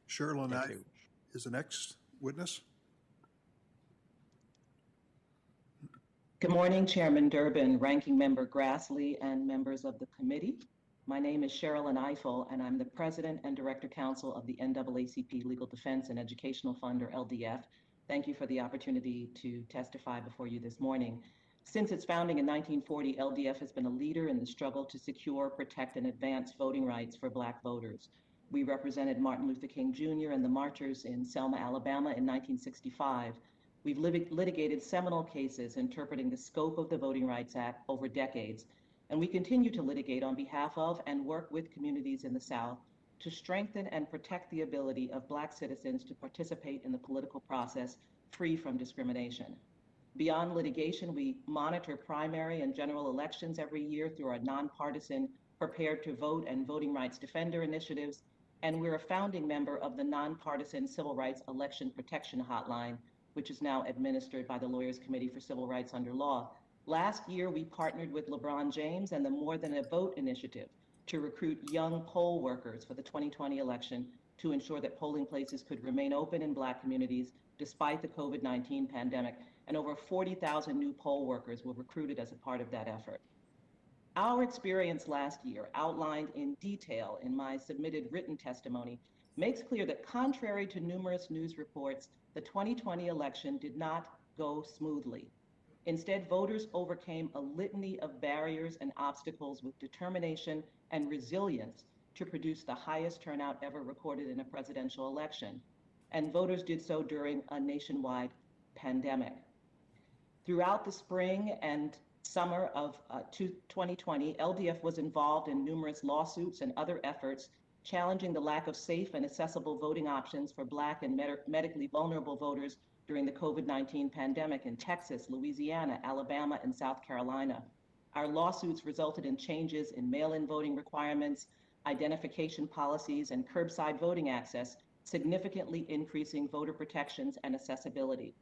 Sherrilyn Thank Ifill you. is the next witness. Good morning, Chairman Durbin, Ranking Member Grassley, and members of the committee. My name is Sherrilyn Ifill, and I'm the President and Director-Counsel of the NAACP Legal Defense and Educational Fund, or LDF. Thank you for the opportunity to testify before you this morning. Since its founding in 1940, LDF has been a leader in the struggle to secure, protect, and advance voting rights for Black voters. We represented Martin Luther King Jr. and the marchers in Selma, Alabama in 1965. We've litigated seminal cases interpreting the scope of the Voting Rights Act over decades, and we continue to litigate on behalf of and work with communities in the South to strengthen and protect the ability of Black citizens to participate in the political process free from discrimination. Beyond litigation, we monitor primary and general elections every year through our nonpartisan Prepared to Vote and Voting Rights Defender initiatives, and we're a founding member of the nonpartisan Civil Rights Election Protection Hotline, which is now administered by the Lawyers Committee for Civil Rights Under Law. Last year, we partnered with LeBron James and the More Than a Vote initiative to recruit young poll workers for the 2020 election to ensure that polling places could remain open in Black communities despite the COVID-19 pandemic, and over 40,000 new poll workers were recruited as a part of that effort. Our experience last year, outlined in detail in my submitted written testimony, makes clear that contrary to numerous news reports, the 2020 election did not go smoothly. Instead, voters overcame a litany of barriers and obstacles with determination and resilience to produce the highest turnout ever recorded in a presidential election. And voters did so during a nationwide pandemic. Throughout the spring and summer of 2020, LDF was involved in numerous lawsuits and other efforts challenging the lack of safe and accessible voting options for Black and medically vulnerable voters during the COVID-19 pandemic in Texas, Louisiana, Alabama, and South Carolina. Our lawsuits resulted in changes in mail-in voting requirements, identification policies, and curbside voting access, significantly increasing voter protections and accessibility.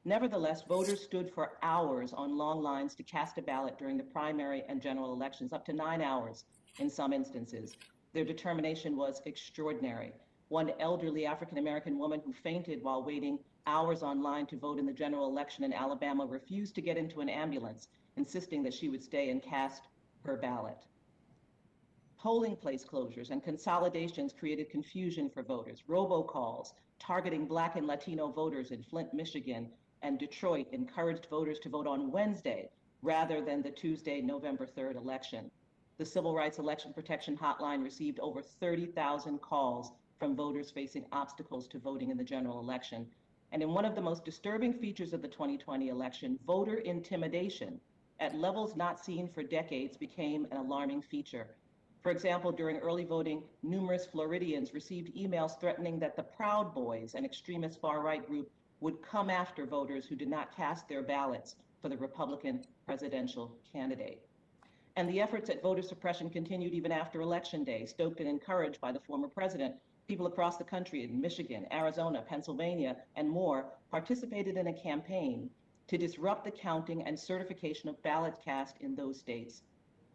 Nevertheless, voters stood for hours on long lines to cast a ballot during the primary and general elections, up to 9 hours in some instances. Their determination was extraordinary. One elderly African-American woman who fainted while waiting hours online to vote in the general election in Alabama refused to get into an ambulance, insisting that she would stay and cast her ballot. Polling place closures and consolidations created confusion for voters. Robocalls targeting Black and Latino voters in Flint, Michigan, and Detroit encouraged voters to vote on Wednesday rather than the Tuesday, November 3rd election. The Civil Rights Election Protection Hotline received over 30,000 calls from voters facing obstacles to voting in the general election. And in one of the most disturbing features of the 2020 election, voter intimidation at levels not seen for decades became an alarming feature. For example, during early voting, numerous Floridians received emails threatening that the Proud Boys, an extremist far-right group, would come after voters who did not cast their ballots for the Republican presidential candidate. And the efforts at voter suppression continued even after Election Day, stoked and encouraged by the former president. People across the country in Michigan, Arizona, Pennsylvania, and more participated in a campaign to disrupt the counting and certification of ballots cast in those states.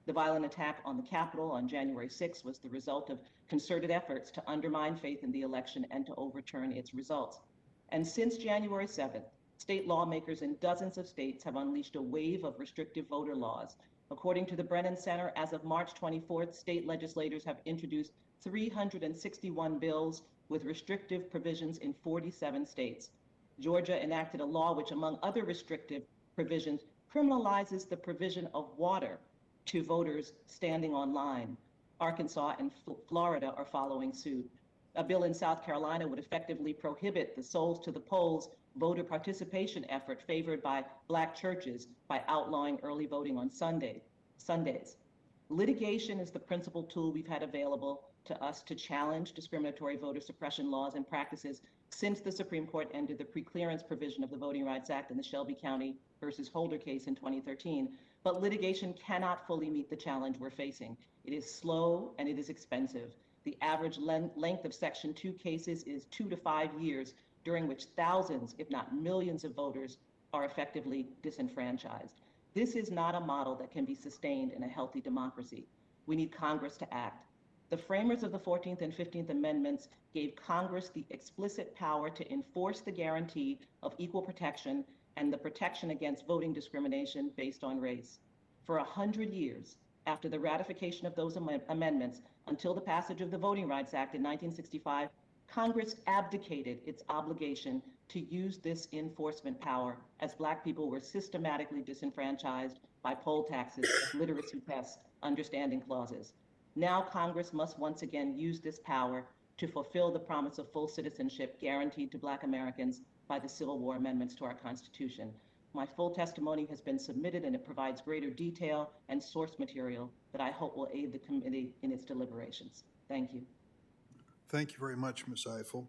The violent attack on the Capitol on January 6th was the result of concerted efforts to undermine faith in the election and to overturn its results. And since January 7th, state lawmakers in dozens of states have unleashed a wave of restrictive voter laws. According to the Brennan Center, as of March 24th, state legislators have introduced 361 bills with restrictive provisions in 47 states. Georgia enacted a law which, among other restrictive provisions, criminalizes the provision of water to voters standing online. Arkansas and Florida are following suit. A bill in South Carolina would effectively prohibit the Souls to the Polls voter participation effort favored by Black churches by outlawing early voting on Sundays. Litigation is the principal tool we've had available to us to challenge discriminatory voter suppression laws and practices since the Supreme Court ended the preclearance provision of the Voting Rights Act in the Shelby County versus Holder case in 2013. But litigation cannot fully meet the challenge we're facing. It is slow and it is expensive. The average length of Section 2 cases is 2 to 5 years, during which thousands, if not millions of voters are effectively disenfranchised. This is not a model that can be sustained in a healthy democracy. We need Congress to act. The framers of the 14th and 15th Amendments gave Congress the explicit power to enforce the guarantee of equal protection and the protection against voting discrimination based on race. For 100 years, after the ratification of those amendments, until the passage of the Voting Rights Act in 1965, Congress abdicated its obligation to use this enforcement power as Black people were systematically disenfranchised by poll taxes, literacy tests, understanding clauses. Now Congress must once again use this power to fulfill the promise of full citizenship guaranteed to Black Americans by the Civil War amendments to our Constitution. My full testimony has been submitted and it provides greater detail and source material that I hope will aid the committee in its deliberations. Thank you. Thank you very much, Ms. Ifill.